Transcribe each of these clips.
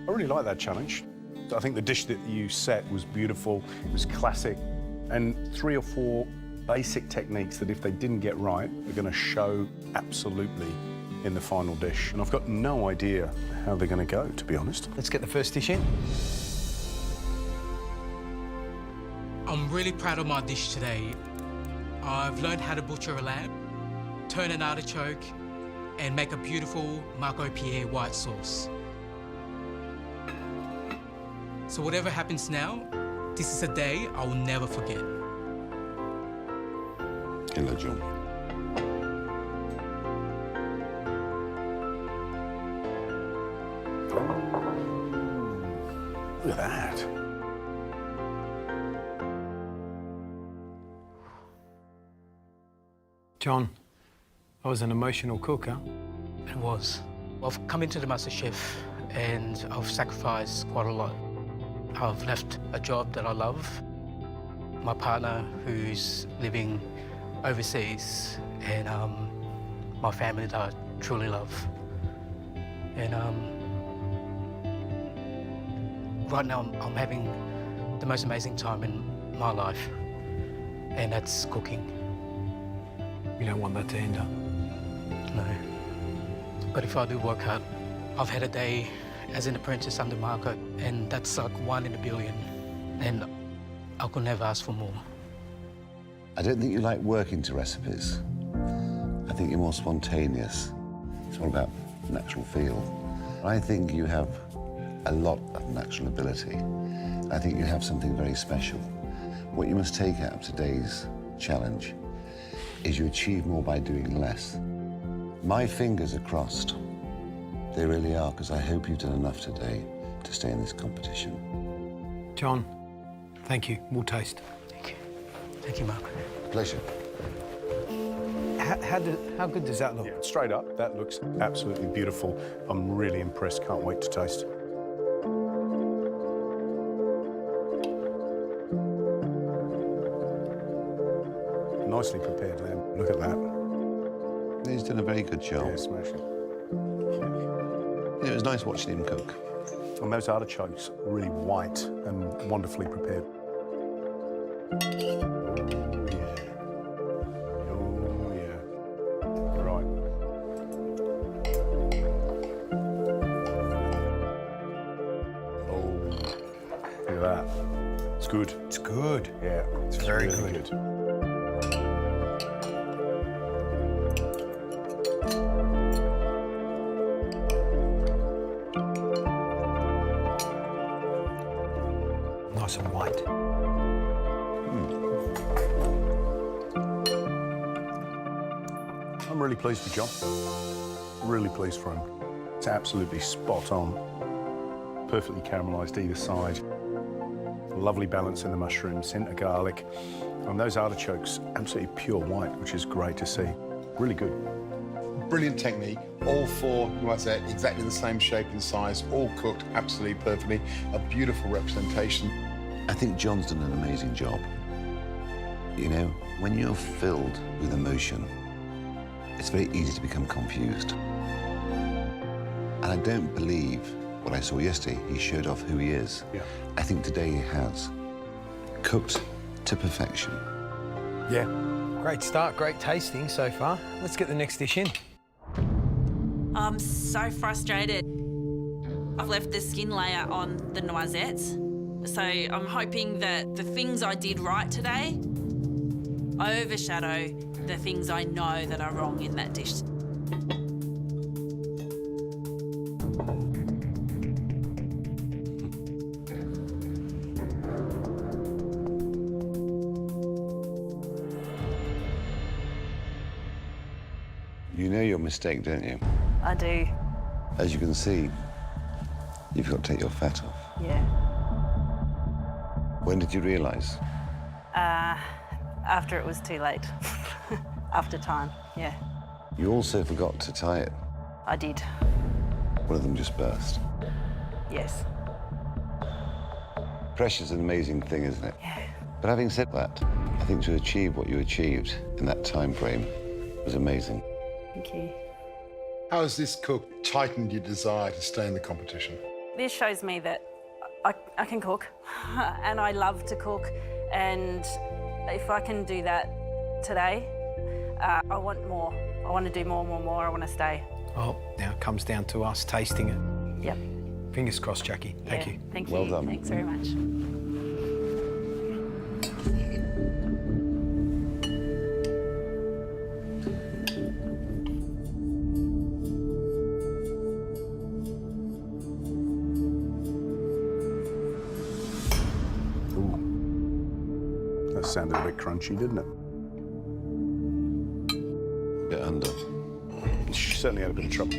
I really like that challenge. I think the dish that you set was beautiful, it was classic, and 3 or 4 basic techniques that if they didn't get right, are going to show absolutely in the final dish. And I've got no idea how they're going to go, to be honest. Let's get the first dish in. I'm really proud of my dish today. I've learned how to butcher a lamb, turn an artichoke, and make a beautiful Marco Pierre White sauce. So whatever happens now, this is a day I will never forget. Hello, John. Look at that. John, I was an emotional cook, huh? It was. I've come into the MasterChef and I've sacrificed quite a lot. I've left a job that I love, my partner who's living overseas, and my family that I truly love. And right now I'm having the most amazing time in my life, and that's cooking. You don't want that to end up. No. But if I do work hard, I've had a day as an apprentice under Marco, and that's like 1 in a billion. And I could never ask for more. I don't think you like working to recipes. I think you're more spontaneous. It's all about natural feel. I think you have a lot of natural ability. I think you have something very special. What you must take out of today's challenge is you achieve more by doing less. My fingers are crossed. They really are, because I hope you've done enough today to stay in this competition. John, thank you. We'll taste. Thank you. Thank you, Marco. Pleasure. How good does that look? Yeah, straight up, that looks absolutely beautiful. I'm really impressed. Can't wait to taste. Nicely prepared lamb. Look at that. He's done a very good job. Yeah, smashing. It was nice watching him cook. And those artichokes, really white and wonderfully prepared. Oh, yeah. Right. Oh, look at that. It's good. It's good. Yeah, It's very really good. Nice and white. I'm really pleased with John. Really pleased for him. It's absolutely spot on. Perfectly caramelised either side. Lovely balance in the mushrooms, hint of garlic. And those artichokes, absolutely pure white, which is great to see. Really good. Brilliant technique. All 4, you might say, exactly the same shape and size, all cooked absolutely perfectly. A beautiful representation. I think John's done an amazing job. You know, when you're filled with emotion, it's very easy to become confused. And I don't believe what I saw yesterday. He showed off who he is. Yeah. I think today he has. Cooked to perfection. Yeah. Great start, great tasting so far. Let's get the next dish in. I'm so frustrated. I've left the skin layer on the noisettes, so I'm hoping that the things I did right today overshadow the things I know that are wrong in that dish. You know your mistake, don't you? I do, As you can see, you've got to take your fat off. yeah. When did you realise? After it was too late. After time, yeah. You also forgot to tie it. I did, One of them just burst. yes. Pressure's an amazing thing, isn't it? Yeah. But having said that, I think to achieve what you achieved in that time frame was amazing. Thank you. How has this cook tightened your desire to stay in the competition? This shows me that I can cook and I love to cook, and if I can do that today, I want more. I want to do more. I want to stay. Well, now it comes down to us tasting it. Yep. Fingers crossed, Jacqui. Thank you. Thank you. Well done. Thanks very much. That sounded a bit crunchy, didn't it? Bit under. She certainly had a bit of trouble.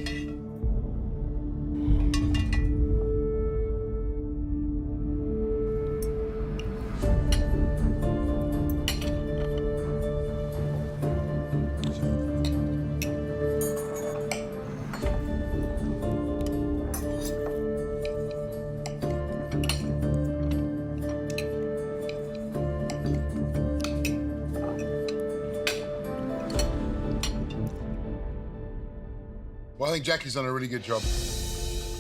Well, I think Jacqui's done a really good job.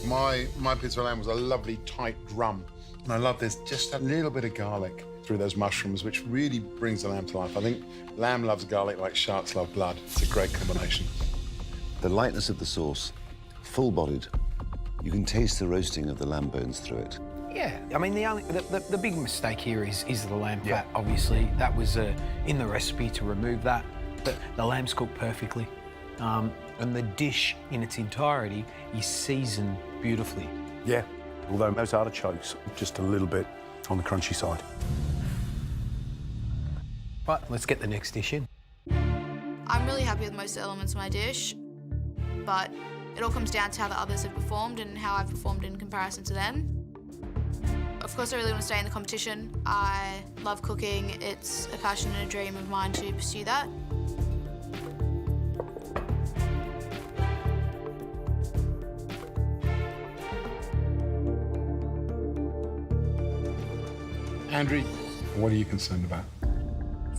My pizza lamb was a lovely tight drum. And I love there's just a little bit of garlic through those mushrooms, which really brings the lamb to life. I think lamb loves garlic like sharks love blood. It's a great combination. The lightness of the sauce, full-bodied. You can taste the roasting of the lamb bones through it. Yeah, I mean, the big mistake here is the lamb fat, obviously. That was in the recipe to remove that, but the lamb's cooked perfectly. And the dish in its entirety is seasoned beautifully. Yeah, although those artichokes just a little bit on the crunchy side. Right, let's get the next dish in. I'm really happy with most of the elements of my dish, but it all comes down to how the others have performed and how I've performed in comparison to them. Of course, I really want to stay in the competition. I love cooking. It's a passion and a dream of mine to pursue that. Andrea, what are you concerned about?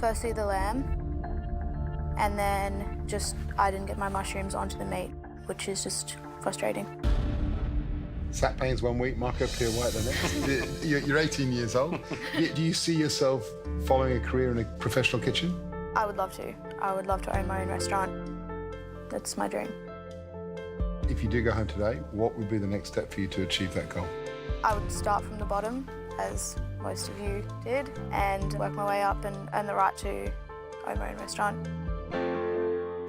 Firstly, the lamb, and then just I didn't get my mushrooms onto the meat, which is just frustrating. Sack pains 1 week, Marco Pierre White the next. You're 18 years old. Do you see yourself following a career in a professional kitchen? I would love to. I would love to own my own restaurant. That's my dream. If you do go home today, what would be the next step for you to achieve that goal? I would start from the bottom, as most of you did, and work my way up and earn the right to own my own restaurant.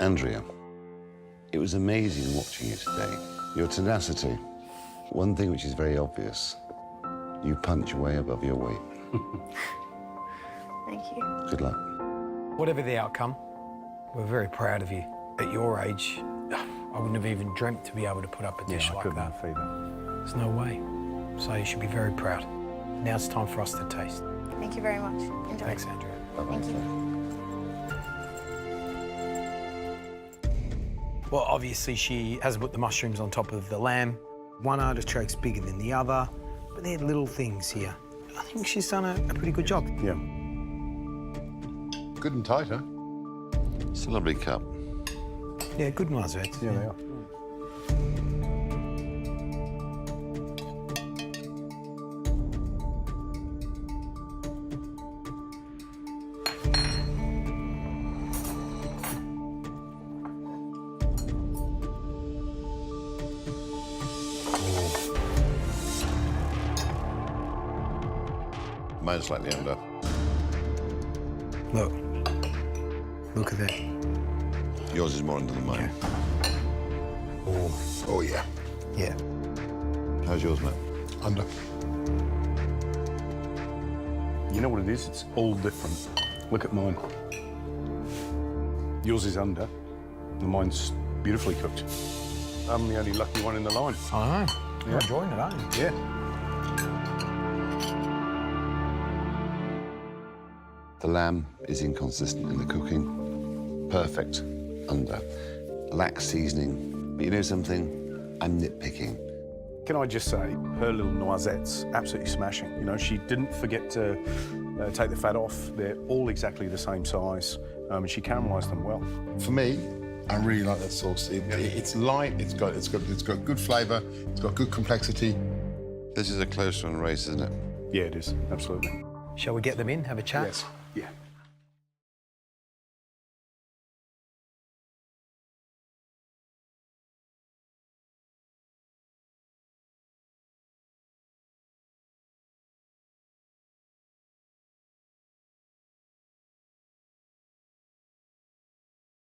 Andrea, it was amazing watching you today. Your tenacity. One thing which is very obvious, you punch way above your weight. Thank you. Good luck. Whatever the outcome, we're very proud of you. At your age, I wouldn't have even dreamt to be able to put up a dish I like couldn't that. have either. There's no way. So you should be very proud. Now it's time for us to taste. Thank you very much. Enjoy. Thanks, Andrea. Thank you. Well, obviously she has put the mushrooms on top of the lamb. One artichoke's bigger than the other, but they're little things here. I think she's done a pretty good job. Yeah. Good and tight, huh? It's a lovely cup. Yeah, good noisettes. Yeah, they are. Mine's slightly under. Look at that. Yours is more under than mine. Oh, yeah. Yeah. How's yours, Matt? Under. You know what it is? It's all different. Look at mine. Yours is under, and mine's beautifully cooked. I'm the only lucky one in the line. I know. You're enjoying it, aren't you? Yeah. The lamb is inconsistent in the cooking. Perfect under. Lacks seasoning. But you know something? I'm nitpicking. Can I just say, her little noisettes, absolutely smashing. You know, she didn't forget to take the fat off. They're all exactly the same size, and she caramelised them well. For me, I really like that sauce. It's light. It's got good flavour. It's got good complexity. This is a close one race, isn't it? Yeah, it is, absolutely. Shall we get them in, have a chat? Yes, yeah.